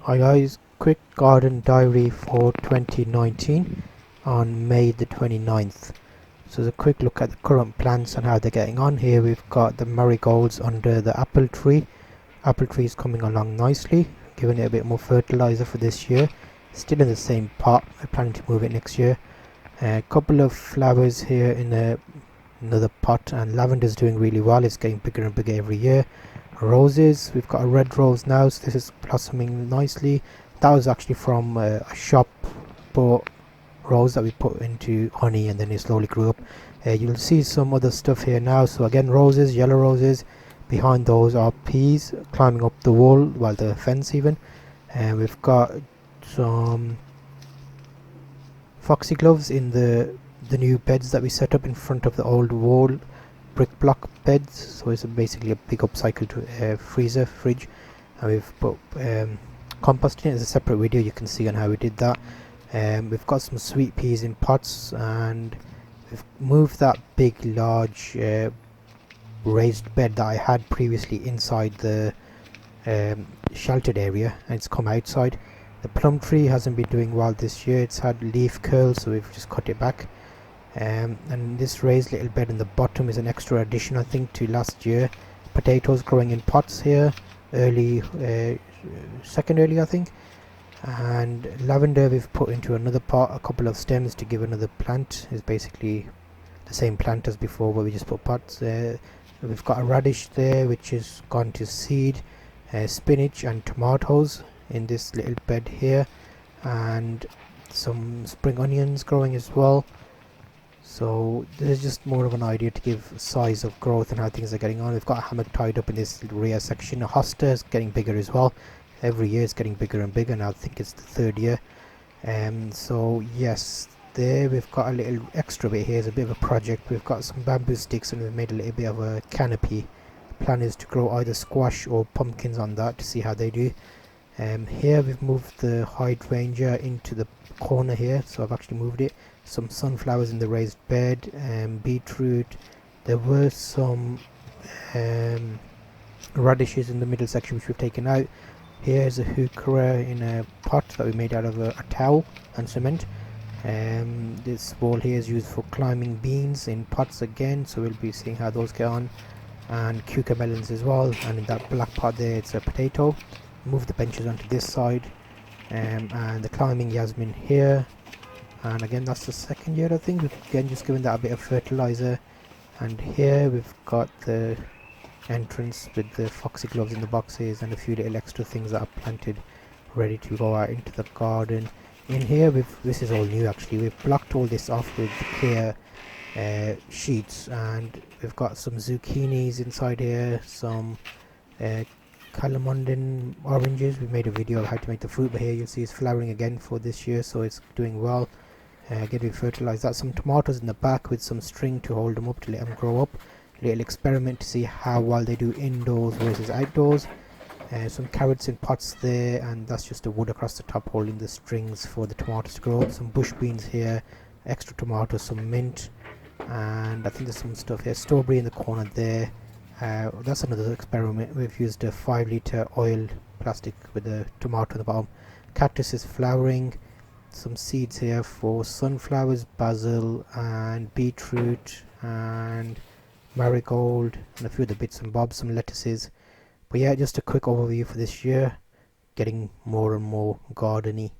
Hi guys, quick garden diary for 2019 on May the 29th. So there's a quick look at the current plants and how they're getting on. Here we've got the marigolds under the apple tree. Apple tree is coming along nicely, giving it a bit more fertilizer for this year. Still in the same pot, I'm planning to move it next year. A couple of flowers here in another pot, and lavender's doing really well. It's getting bigger and bigger every year. Roses, we've got a red rose now, so this is blossoming nicely. That was actually from a shop bought rose that we put into honey, and then it slowly grew up. You'll see some other stuff here now. So again, roses, yellow roses. Behind those are peas climbing up the wall, well, the fence even. And we've got some foxgloves in the new beds that we set up in front of the old wall brick block beds. So it's basically a big upcycled freezer fridge, and we've put compost in it. As a separate video you can see on how we did that. We've got some sweet peas in pots, and we've moved that big large raised bed that I had previously inside the sheltered area, and it's come outside. The plum tree hasn't been doing well this year. It's had leaf curls, so we've just cut it back. And this raised little bed in the bottom is an extra addition, I think, to last year. Potatoes growing in pots here, early, second early, I think. And lavender we've put into another pot, a couple of stems to give another plant. Is basically the same plant as before, but we just put pots there. We've got a radish there which has gone to seed, spinach and tomatoes in this little bed here, and some spring onions growing as well. So this is just more of an idea to give size of growth and how things are getting on. We've got a hammock tied up in this rear section. A hosta is getting bigger as well. Every year it's getting bigger and bigger, now I think it's the third year. So yes, there we've got a little extra bit here. It's a bit of a project. We've got some bamboo sticks and we've made a little bit of a canopy. The plan is to grow either squash or pumpkins on that to see how they do. Here we've moved the hydrangea into the corner here, so I've actually moved it. Some sunflowers in the raised bed, beetroot. There were some radishes in the middle section which we've taken out. Here's a heuchera in a pot that we made out of a towel and cement. This wall here is used for climbing beans in pots again, so we'll be seeing how those get on. And cucamelons as well, and in that black pot there it's a potato. Move the benches onto this side, and the climbing jasmine here. And again, that's the second year, I think. We've again just given that a bit of fertilizer. And here we've got the entrance with the foxgloves in the boxes and a few little extra things that are planted ready to go out into the garden. In here this is all new actually. We've blocked all this off with clear sheets, and we've got some zucchinis inside here, some Kalamondin oranges. We made a video of how to make the fruit, but here you'll see it's flowering again for this year, so it's doing well. Again, we fertilized that. Some tomatoes in the back with some string to hold them up to let them grow up. Little experiment to see how well they do indoors versus outdoors. Some carrots in pots there, and that's just a wood across the top holding the strings for the tomatoes to grow up. Some bush beans here, extra tomatoes, some mint, and I think there's some stuff here. Strawberry in the corner there. That's another experiment. We've used a 5-litre oil plastic with a tomato in the bottom. Cactus is flowering. Some seeds here for sunflowers, basil and beetroot and marigold, and a few other bits and bobs, some lettuces. But yeah, just a quick overview for this year, getting more and more gardeny.